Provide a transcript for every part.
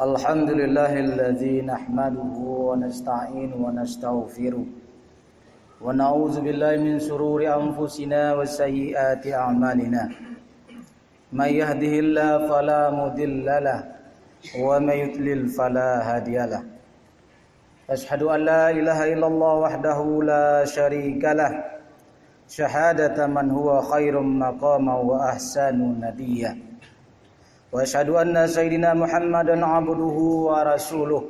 Alhamdulillahilladzi nahmaduhu wa nasta'inu wa nastaghfiruh wa na'udzu billahi min shururi anfusina wa sayyiati a'malina. May yahdihillahu fala mudhillalah wa may yudlil fala hadiyalah. Asyhadu an la ilaha illallah wahdahu la syarikalah syahadata man huwa khairum maqama wa ahsanu nadiyya. Wa asyhadu anna sayyidina Muhammadan abduhu wa rasuluh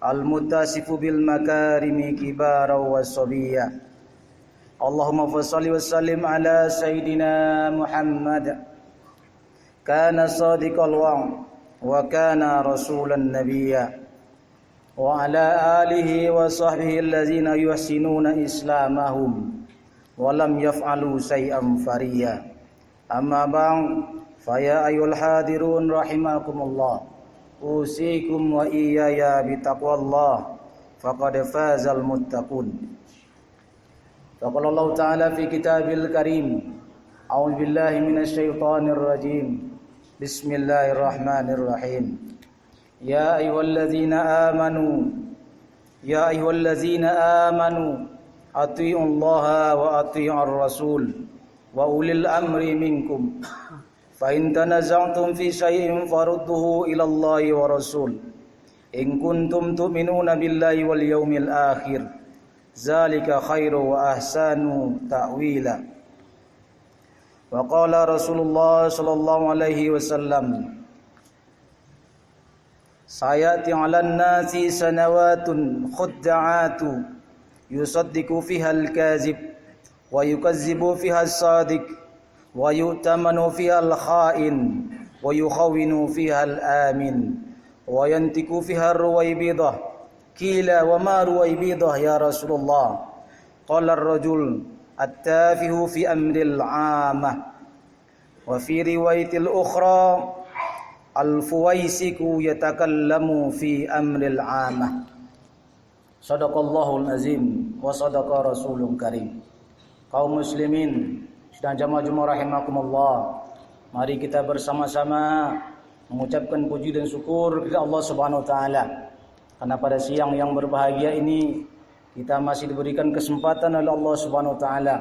al-muttasifu bil makarimi kibara wa sabiyya. Allahumma shalli wa sallim ala sayyidina Muhammad kana sadiqal wa'd wa kana rasulan nabiyya wa ala alihi wa sahbihi allazina yuhsinuna islamahum wa lam yaf'alu shay'an fariyya. Amma ba'd, faya ayyuhal hadirun rahimakumullah, usikum wa iyaya bitaqwallah faqad fazal muttaqun. Faqala Allah ta'ala fi kitabil karim, A'udzu billahi minasyaitonir rajim. Bismillahirrahmanirrahim. Ya ayyuhalladzina amanu athi'ullaha wa athi'ur rasul wa ulil amri minkum. Fa in tanaza'tum fi syai'in farudduhu ila Allahi wa rasul. In kuntum tu'minuna billahi wal yawmil akhir. Zalika khairu wa ahsanu ta'wila. Wa qala Rasulullah sallallahu alaihi wasallam, sayati 'alan nasi sanawatun khudda'atu yusaddiqu fiha al-kazib wa yukazzibu fiha as-sadiq wa yu'tamanu fiha al-kha'in wa yukhawwinu fiha al-amin wa yantiku fiha ar-ruwaybidah. Qila wa ma ruwaybidah ya Rasulullah? Qala ar-rajul at-tafihu fi amril 'amah. Wa fi riwayatil ukhra al-fuwaisiku yatakallamu fi amril 'amah. Shadaqallahul azim wa shadaqa rasulul karim. Kaum muslimin dan jamaah rahimakumullah, mari kita bersama-sama mengucapkan puji dan syukur kepada Allah Subhanahu wa taala, karena pada siang yang berbahagia ini kita masih diberikan kesempatan oleh Allah Subhanahu wa taala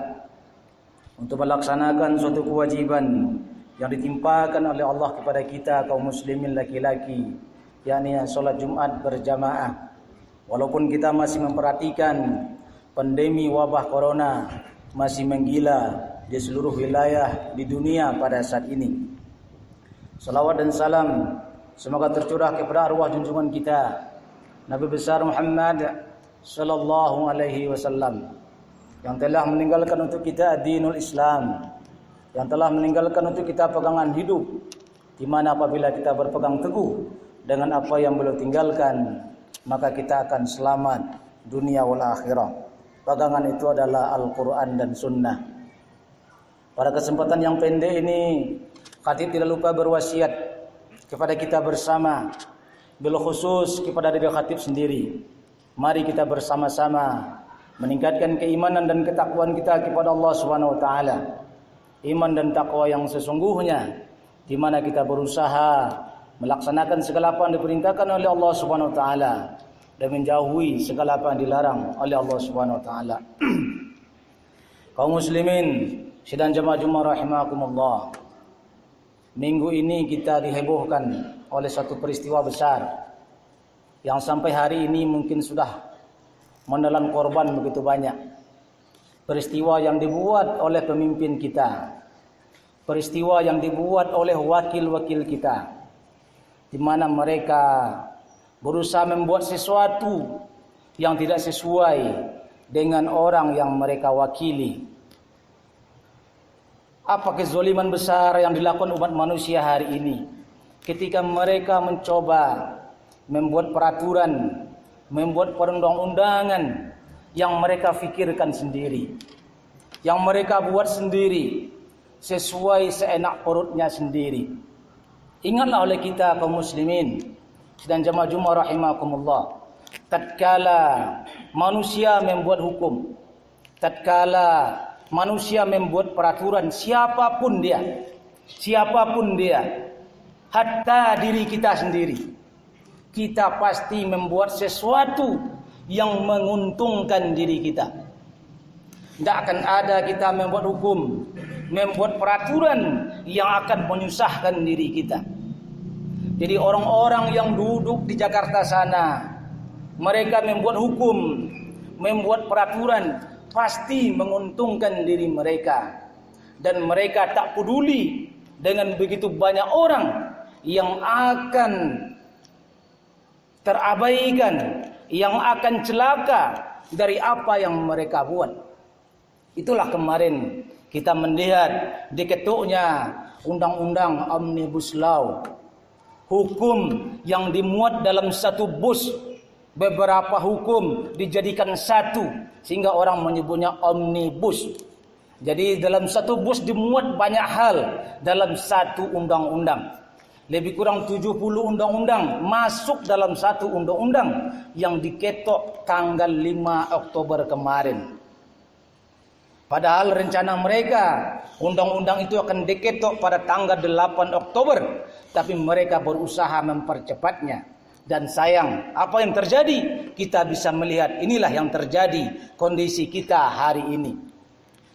untuk melaksanakan suatu kewajiban yang ditimpakan oleh Allah kepada kita kaum muslimin laki-laki, yakni salat Jumat berjamaah. Walaupun kita masih memperhatikan pandemi wabah corona masih menggila di seluruh wilayah di dunia pada saat ini. Salawat dan salam semoga tercurah kepada arwah junjungan kita Nabi besar Muhammad sallallahu alaihi wasallam, yang telah meninggalkan untuk kita dinul Islam, yang telah meninggalkan untuk kita pegangan hidup, di mana apabila kita berpegang teguh dengan apa yang beliau tinggalkan, maka kita akan selamat dunia wal akhirah. Pegangan itu adalah Al-Quran dan Sunnah. Pada kesempatan yang pendek ini, khatib tidak lupa berwasiat kepada kita bersama, bil khusus kepada diri khatib sendiri. Mari kita bersama-sama meningkatkan keimanan dan ketakwaan kita kepada Allah Subhanahu wa taala. Iman dan takwa yang sesungguhnya, di mana kita berusaha melaksanakan segala apa yang diperintahkan oleh Allah Subhanahu wa taala dan menjauhi segala apa yang dilarang oleh Allah Subhanahu wa taala. Kaum muslimin sidang jemaah rahimakumullah, minggu ini kita dihebohkan oleh satu peristiwa besar yang sampai hari ini mungkin sudah menelan korban begitu banyak. Peristiwa yang dibuat oleh pemimpin kita, peristiwa yang dibuat oleh wakil-wakil kita, di mana mereka berusaha membuat sesuatu yang tidak sesuai dengan orang yang mereka wakili. Apa kezaliman besar yang dilakukan umat manusia hari ini ketika mereka mencoba membuat peraturan, membuat perundang-undangan yang mereka fikirkan sendiri, yang mereka buat sendiri, sesuai seenak perutnya sendiri. Ingatlah oleh kita kaum muslimin dan jemaah rahimakumullah, tatkala manusia membuat hukum, tatkala manusia membuat peraturan, siapapun dia, hatta diri kita sendiri, kita pasti membuat sesuatu yang menguntungkan diri kita. Tidak akan ada kita membuat hukum, membuat peraturan yang akan menyusahkan diri kita. Jadi orang-orang yang duduk di Jakarta sana, mereka membuat hukum, membuat peraturan, pasti menguntungkan diri mereka. Dan mereka tak peduli dengan begitu banyak orang yang akan terabaikan, yang akan celaka dari apa yang mereka buat. Itulah kemarin kita melihat diketuknya undang-undang Omnibus Law, hukum yang dimuat dalam satu bus, beberapa hukum dijadikan satu sehingga orang menyebutnya omnibus. Jadi dalam satu bus dimuat banyak hal dalam satu undang-undang. Lebih kurang 70 undang-undang masuk dalam satu undang-undang yang diketok tanggal 5 Oktober kemarin. Padahal rencana mereka, undang-undang itu akan diketok pada tanggal 8 Oktober. Tapi mereka berusaha mempercepatnya. Dan sayang, apa yang terjadi? Kita bisa melihat inilah yang terjadi kondisi kita hari ini.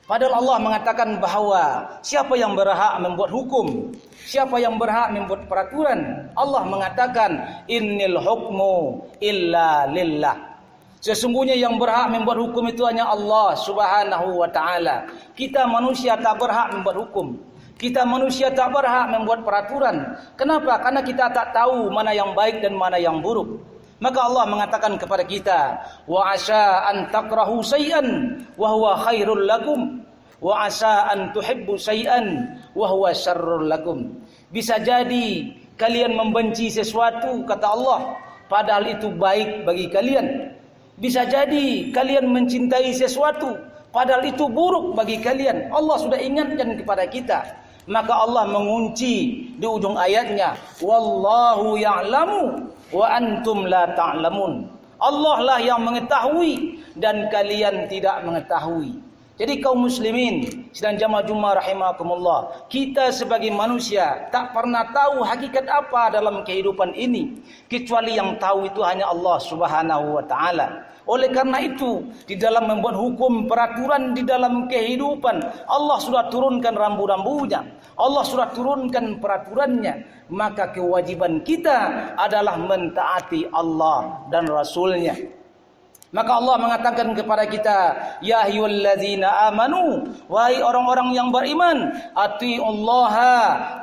Padahal Allah mengatakan bahwa siapa yang berhak membuat hukum, siapa yang berhak membuat peraturan, Allah mengatakan innil hukmu illa lillah. Sesungguhnya yang berhak membuat hukum itu hanya Allah Subhanahu wa taala. Kita manusia tak berhak membuat hukum. Kita manusia tak berhak membuat peraturan. Kenapa? Karena kita tak tahu mana yang baik dan mana yang buruk. Maka Allah mengatakan kepada kita, wa asa an takrahu syai'an wa huwa khairul lakum wa asa an tuhibbu syai'an wa huwa syarrul lakum. Bisa jadi kalian membenci sesuatu, kata Allah, padahal itu baik bagi kalian. Bisa jadi kalian mencintai sesuatu, padahal itu buruk bagi kalian. Allah sudah ingatkan kepada kita. Maka Allah mengunci di ujung ayatnya, wallahu ya'lamu wa antum la ta'lamun. Allah lah yang mengetahui dan kalian tidak mengetahui. Jadi kaum muslimin sedang jamaah Jumat rahimakumullah, kita sebagai manusia tak pernah tahu hakikat apa dalam kehidupan ini, kecuali yang tahu itu hanya Allah Subhanahu wa taala. Oleh karena itu, di dalam membuat hukum peraturan di dalam kehidupan, Allah sudah turunkan rambu-rambunya, Allah sudah turunkan peraturannya. Maka kewajiban kita adalah mentaati Allah dan Rasulnya. Maka Allah mengatakan kepada kita, ya ayyuhallazina amanu, wahai orang-orang yang beriman, atiullaha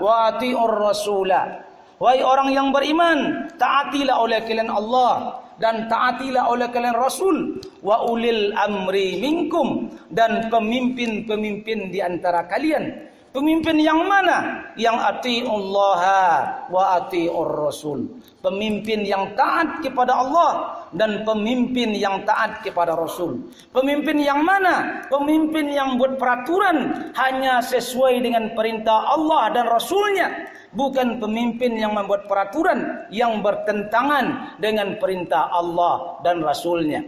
wa atiur rasula. Wahai orang yang beriman, taatilah oleh kalian Allah dan taatilah oleh kalian Rasul, wa ulil amri minkum, dan pemimpin-pemimpin di antara kalian. Pemimpin yang mana? Yang atiullaha wa atiur rasul. Pemimpin yang taat kepada Allah dan pemimpin yang taat kepada Rasul. Pemimpin yang mana? Pemimpin yang buat peraturan hanya sesuai dengan perintah Allah dan Rasulnya. Bukan pemimpin yang membuat peraturan yang bertentangan dengan perintah Allah dan Rasulnya.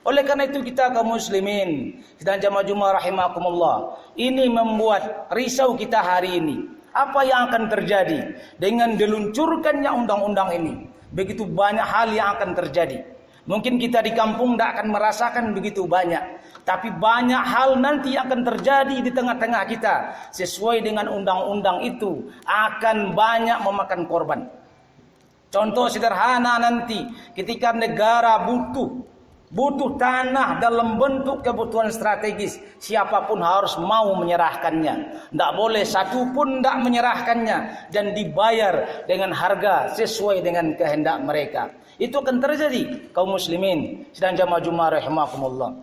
Oleh karena itu kita kaum muslimin dan jamaah Jumat rahimakumullah, ini membuat risau kita hari ini. Apa yang akan terjadi dengan diluncurkannya undang-undang ini? Begitu banyak hal yang akan terjadi. Mungkin kita di kampung tidak akan merasakan begitu banyak, tapi banyak hal nanti akan terjadi di tengah-tengah kita. Sesuai dengan undang-undang itu akan banyak memakan korban. Contoh sederhana nanti ketika negara butuh tanah dalam bentuk kebutuhan strategis, siapapun harus mau menyerahkannya. Tidak boleh satu pun tidak menyerahkannya dan dibayar dengan harga sesuai dengan kehendak mereka. Itu akan terjadi kaum muslimin sedang jamaah Jumat rahimakumullah.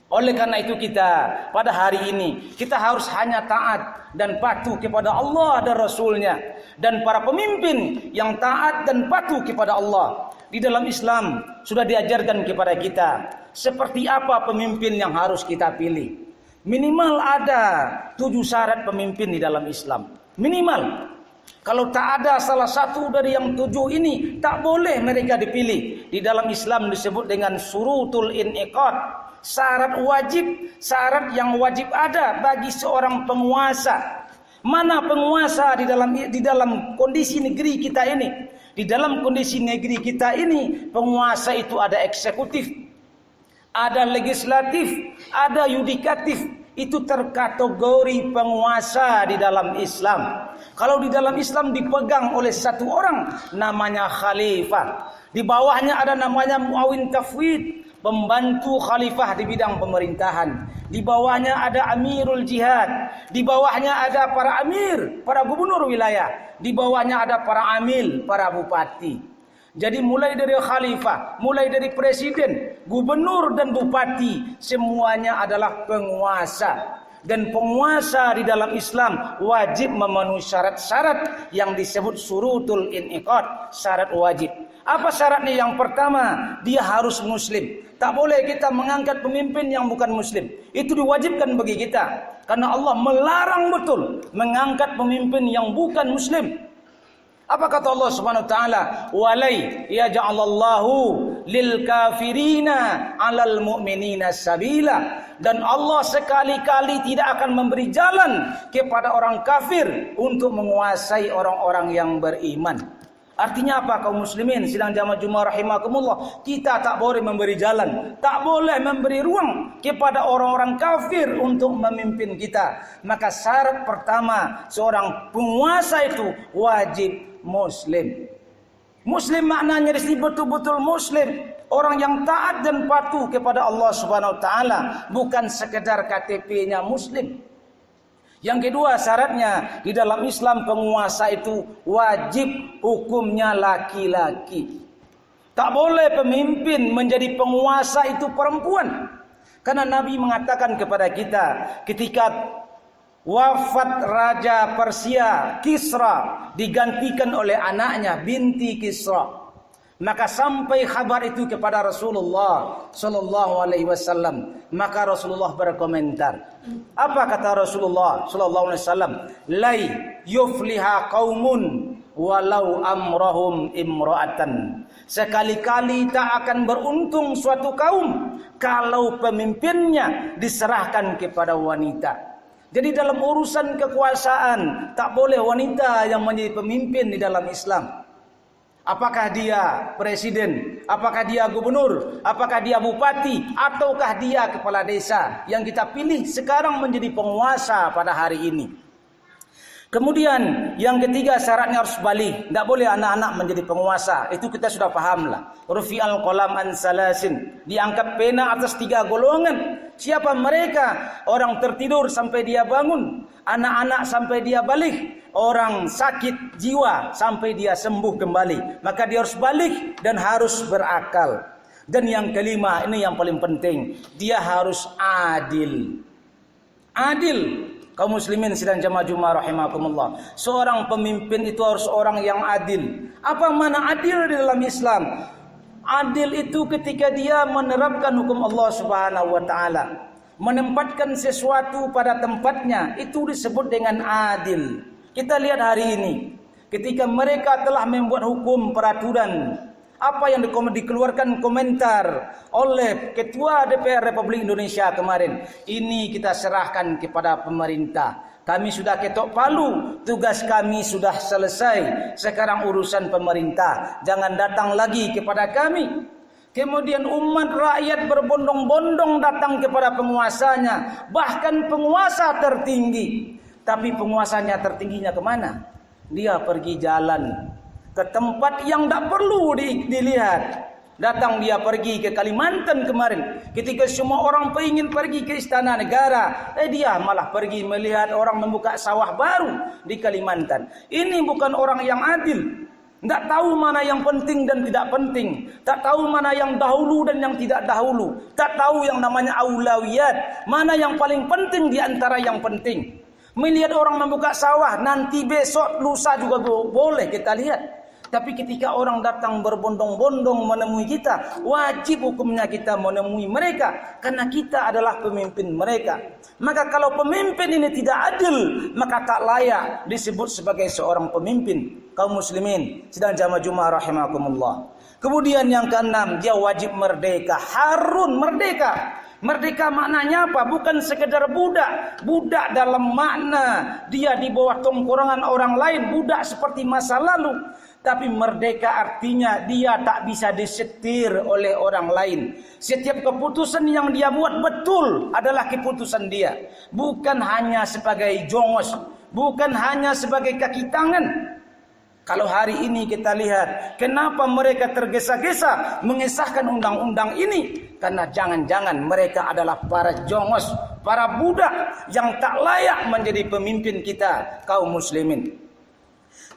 Oleh karena itu kita pada hari ini kita harus hanya taat dan patuh kepada Allah dan Rasulnya, dan para pemimpin yang taat dan patuh kepada Allah. Di dalam Islam sudah diajarkan kepada kita seperti apa pemimpin yang harus kita pilih. Minimal ada 7 syarat pemimpin di dalam Islam. Minimal. Kalau tak ada salah satu dari yang 7 ini, tak boleh mereka dipilih. Di dalam Islam disebut dengan syurutul in'iqad. Syarat wajib, syarat yang wajib ada bagi seorang penguasa. Mana penguasa di dalam kondisi negeri kita ini? Di dalam kondisi negeri kita ini, penguasa itu ada eksekutif, ada legislatif, ada yudikatif. Itu terkategori penguasa di dalam Islam. Kalau di dalam Islam dipegang oleh satu orang, namanya khalifah. Di bawahnya ada namanya muawin tafwid, pembantu khalifah di bidang pemerintahan. Di bawahnya ada amirul jihad. Di bawahnya ada para amir, para gubernur wilayah. Di bawahnya ada para amil, para bupati. Jadi mulai dari khalifah, mulai dari presiden, gubernur dan bupati, semuanya adalah penguasa. Dan penguasa di dalam Islam wajib memenuhi syarat-syarat yang disebut syurutul in'iqad, syarat wajib. Apa syaratnya? Yang pertama, dia harus muslim. Tak boleh kita mengangkat pemimpin yang bukan muslim. Itu diwajibkan bagi kita. Karena Allah melarang betul mengangkat pemimpin yang bukan muslim. Apa kata Allah Subhanahu wa taala? Walai yaj'alallahu lil kafirina 'alal mu'minina sabila. Dan Allah sekali-kali tidak akan memberi jalan kepada orang kafir untuk menguasai orang-orang yang beriman. Artinya apa kaum muslimin sidang jamaah Jumat rahimakumullah? Kita tak boleh memberi jalan, tak boleh memberi ruang kepada orang-orang kafir untuk memimpin kita. Maka syarat pertama seorang penguasa itu wajib muslim. Muslim maknanya di sini betul-betul muslim, orang yang taat dan patuh kepada Allah Subhanahu wa taala, bukan sekedar KTP-nya muslim. Yang kedua syaratnya di dalam Islam penguasa itu wajib hukumnya laki-laki. Tak boleh pemimpin menjadi penguasa itu perempuan. Karena Nabi mengatakan kepada kita ketika wafat Raja Persia Kisra digantikan oleh anaknya binti Kisra. Maka sampai kabar itu kepada Rasulullah sallallahu alaihi wasallam, maka Rasulullah berkomentar. Apa kata Rasulullah sallallahu alaihi wasallam? Lai yufliha qaumun walau amrahum imra'atan. Sekali-kali tak akan beruntung suatu kaum kalau pemimpinnya diserahkan kepada wanita. Jadi dalam urusan kekuasaan tak boleh wanita yang menjadi pemimpin di dalam Islam. Apakah dia presiden, apakah dia gubernur, apakah dia bupati, ataukah dia kepala desa yang kita pilih sekarang menjadi penguasa pada hari ini. Kemudian yang ketiga syaratnya harus balik. Tak boleh anak-anak menjadi penguasa. Itu kita sudah pahamlah. Rufi'al qalam an salasin. Diangkat pena atas 3 golongan. Siapa mereka? Orang tertidur sampai dia bangun. Anak-anak sampai dia balik. Orang sakit jiwa sampai dia sembuh kembali. Maka dia harus balik dan harus berakal. Dan yang kelima, ini yang paling penting. Dia harus adil. Adil. Kaum muslimin sidang jamaah Jumat rahimakumullah. Seorang pemimpin itu harus orang yang adil. Apa makna adil di dalam Islam? Adil itu ketika dia menerapkan hukum Allah Subhanahu wa taala, menempatkan sesuatu pada tempatnya, itu disebut dengan adil. Kita lihat hari ini, ketika mereka telah membuat hukum peraturan, apa yang dikeluarkan komentar oleh Ketua DPR Republik Indonesia kemarin, ini kita serahkan kepada pemerintah. Kami sudah ketok palu, tugas kami sudah selesai. Sekarang urusan pemerintah, jangan datang lagi kepada kami. Kemudian umat rakyat berbondong-bondong datang kepada penguasanya, bahkan penguasa tertinggi. Tapi penguasanya tertingginya kemana? Dia pergi jalan ke tempat yang tak perlu dilihat. Datang dia pergi ke Kalimantan kemarin. Ketika semua orang ingin pergi ke Istana Negara, dia malah pergi melihat orang membuka sawah baru di Kalimantan. Ini bukan orang yang adil. Tak tahu mana yang penting dan tidak penting. Tak tahu mana yang dahulu dan yang tidak dahulu. Tak tahu yang namanya aulawiyat. Mana yang paling penting di antara yang penting. Melihat orang membuka sawah, nanti besok lusa juga boleh kita lihat. Tapi ketika orang datang berbondong-bondong menemui kita, wajib hukumnya kita menemui mereka. Karena kita adalah pemimpin mereka. Maka kalau pemimpin ini tidak adil, maka tak layak disebut sebagai seorang pemimpin. Kaum muslimin sedang jamaah Jumat rahimakumullah. Kemudian yang keenam, dia wajib merdeka. Harun merdeka. Merdeka maknanya apa? Bukan sekedar budak. Budak dalam makna dia di bawah tongkorongan orang lain. Budak seperti masa lalu. Tapi merdeka artinya dia tak bisa disetir oleh orang lain. Setiap keputusan yang dia buat betul adalah keputusan dia. Bukan hanya sebagai jongos. Bukan hanya sebagai kaki tangan. Kalau hari ini kita lihat, kenapa mereka tergesa-gesa mengesahkan undang-undang ini? Karena jangan-jangan mereka adalah para jongos, para budak yang tak layak menjadi pemimpin kita, kaum muslimin.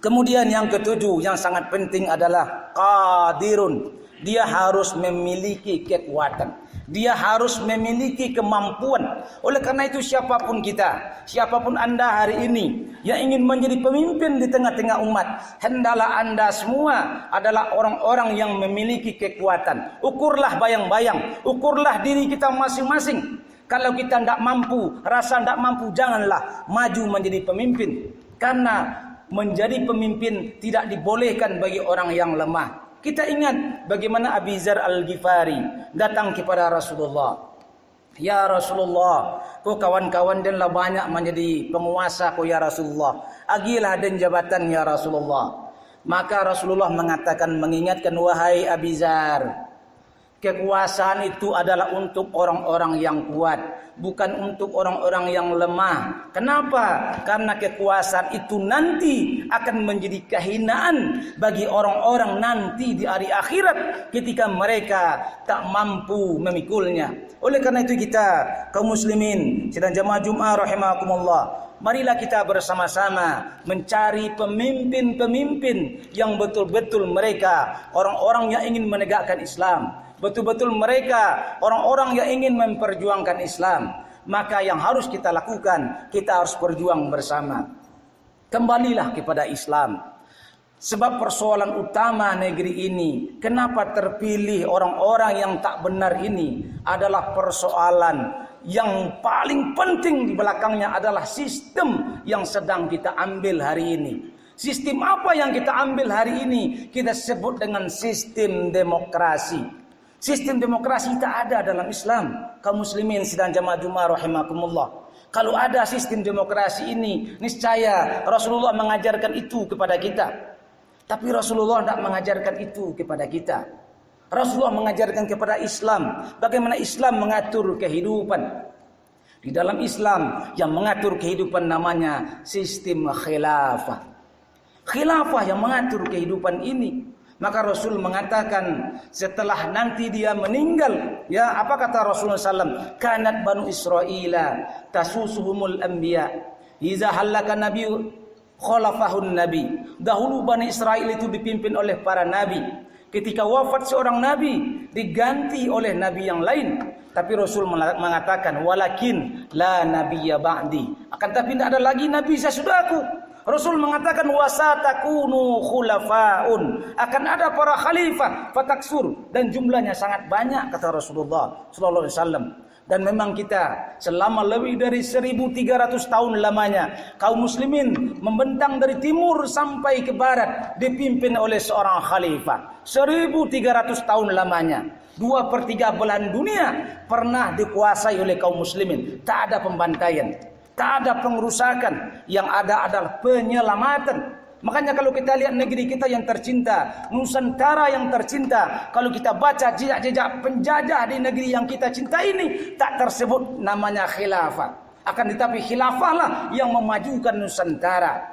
Kemudian yang ketujuh, yang sangat penting adalah qadirun. Dia harus memiliki kekuatan. Dia harus memiliki kemampuan. Oleh karena itu siapapun kita, siapapun anda hari ini yang ingin menjadi pemimpin di tengah-tengah umat, hendaklah anda semua adalah orang-orang yang memiliki kekuatan. Ukurlah bayang-bayang, ukurlah diri kita masing-masing. Kalau kita tidak mampu, rasa tidak mampu, janganlah maju menjadi pemimpin. Karena menjadi pemimpin tidak dibolehkan bagi orang yang lemah. Kita ingat bagaimana Abi Dzar Al-Ghifari datang kepada Rasulullah. Ya Rasulullah, kau kawan-kawan danlah banyak menjadi penguasa kau ya Rasulullah. Agilah dan jabatan ya Rasulullah. Maka Rasulullah mengatakan, mengingatkan, wahai Abi Dzar, kekuasaan itu adalah untuk orang-orang yang kuat, bukan untuk orang-orang yang lemah. Kenapa? Karena kekuasaan itu nanti akan menjadi kehinaan bagi orang-orang nanti di hari akhirat ketika mereka tak mampu memikulnya. Oleh karena itu kita kaum muslimin sidang jamaah Jumat rahimakumullah, marilah kita bersama-sama mencari pemimpin-pemimpin yang betul-betul mereka orang-orang yang ingin menegakkan Islam. Betul-betul mereka orang-orang yang ingin memperjuangkan Islam. Maka yang harus kita lakukan, kita harus berjuang bersama. Kembalilah kepada Islam. Sebab persoalan utama negeri ini, kenapa terpilih orang-orang yang tak benar ini, adalah persoalan yang paling penting di belakangnya adalah sistem yang sedang kita ambil hari ini. Sistem apa yang kita ambil hari ini? Kita sebut dengan sistem demokrasi. Sistem demokrasi tak ada dalam Islam. Kaum muslimin sidang jamaah Jumat rahimakumullah. Kalau ada sistem demokrasi ini, niscaya Rasulullah mengajarkan itu kepada kita. Tapi Rasulullah tidak mengajarkan itu kepada kita. Rasulullah mengajarkan kepada Islam bagaimana Islam mengatur kehidupan. Di dalam Islam yang mengatur kehidupan namanya sistem khilafah. Khilafah yang mengatur kehidupan ini. Maka Rasul mengatakan setelah nanti dia meninggal, ya apa kata Rasulullah SAW? Kanat banu Israila tasusuhumul anbiya. Iza halaka nabi khalafahun nabi. Dahulu Bani Israel itu dipimpin oleh para nabi. Ketika wafat seorang nabi, diganti oleh nabi yang lain. Tapi Rasul mengatakan, walakin la nabiyya ba'di. Akan tapi tidak ada lagi nabi sesudahku. Rasul mengatakan wasatakunu khulafaun, akan ada para khalifah fataksur, dan jumlahnya sangat banyak kata Rasulullah sallallahu alaihi wasallam. Dan memang kita selama lebih dari 1300 tahun lamanya kaum muslimin membentang dari timur sampai ke barat dipimpin oleh seorang khalifah. 1300 tahun lamanya. 2/3 belahan dunia pernah dikuasai oleh kaum muslimin. Tak ada pembantaian, tak ada pengerusakan, yang ada adalah penyelamatan. Makanya kalau kita lihat negeri kita yang tercinta, Nusantara yang tercinta, kalau kita baca jejak-jejak penjajah di negeri yang kita cinta ini, tak tersebut namanya khilafah. Akan tetapi khilafahlah yang memajukan Nusantara.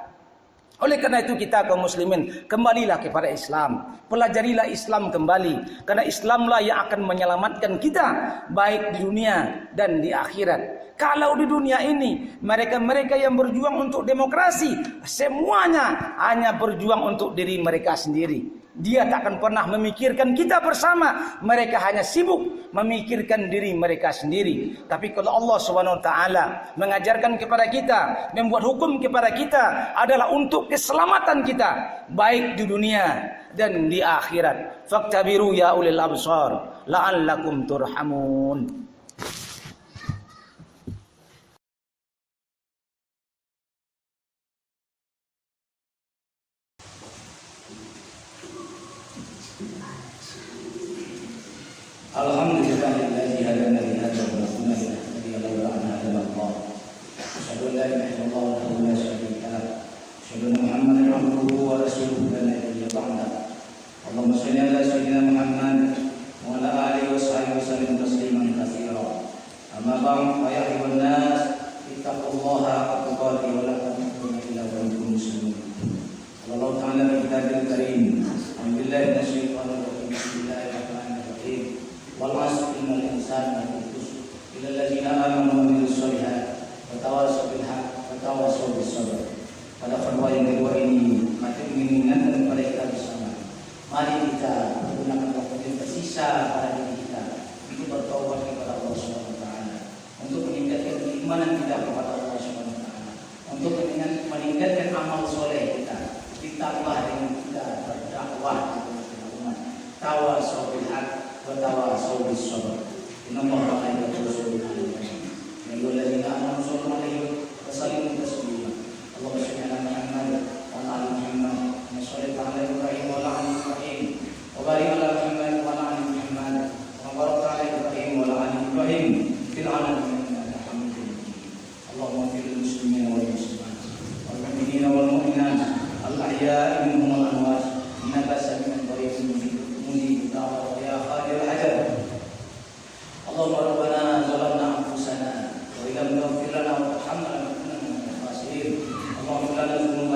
Oleh karena itu kita kaum muslimin, kembalilah kepada Islam. Pelajarilah Islam kembali. Karena Islamlah yang akan menyelamatkan kita, baik di dunia dan di akhirat. Kalau di dunia ini, mereka-mereka yang berjuang untuk demokrasi, semuanya hanya berjuang untuk diri mereka sendiri. Dia tak akan pernah memikirkan kita bersama. Mereka hanya sibuk memikirkan diri mereka sendiri. Tapi kalau Allah SWT mengajarkan kepada kita, membuat hukum kepada kita, adalah untuk keselamatan kita, baik di dunia dan di akhirat. Faktabiru ya ulil absar la'allakum turhamun. Alhamdulillahillazi hadana li hadza wa kunna linahtadiya lawla an hadana Allah. Asyhadu an la ilaha illallah wahdahu la syarika lah. Asyhadu anna Muhammadan abduhu wa rasuluhu la nabiyya ba'da. Allahumma shalli ala sayyidina Muhammad wa ala alihi wa sahbihi wa sallim tasliman katsira. Amma ba'd, fa ya ayyuhan nas ittaqullaha haqqa tuqatih wa la tamutunna illa wa antum muslimun. Allah Ta'ala fi kitabil karim. Alhamdulillah minasyaitonir rajim. Bismillahirrahmanirrahim. Wal 'asri innal insana lafi khusr illa alladziina aamanu wa 'amilus shalihaati wa tawassaw bil haqqi wa tawassaw bis sabr. Pada fatwa yang kedua ini, maka mengingatkan kepada kita bersama. Mari kita menggunakan waktu yang tersisa pada diri kita untuk bertaubat kepada Allah Subhanahu wa taala, untuk meningkatkan keimanan kita kepada Allah Subhanahu wa taala, untuk meningkatkan amal soleh kita, ditambah dengan kita berdakwah kepada umat. Tawassaw bil haqqi wa tawassaw bis sabr. Innallaha malaikatahu yusholluna 'alan nabi. Ya ayyuhallazina amanu shallu 'alaihi wa sallimu taslima. Allahumma shalli 'ala Muhammad wa 'ala ali Muhammad. Wa shalli 'ala Ibrahim wa 'ala ali Ibrahim. Wa لكم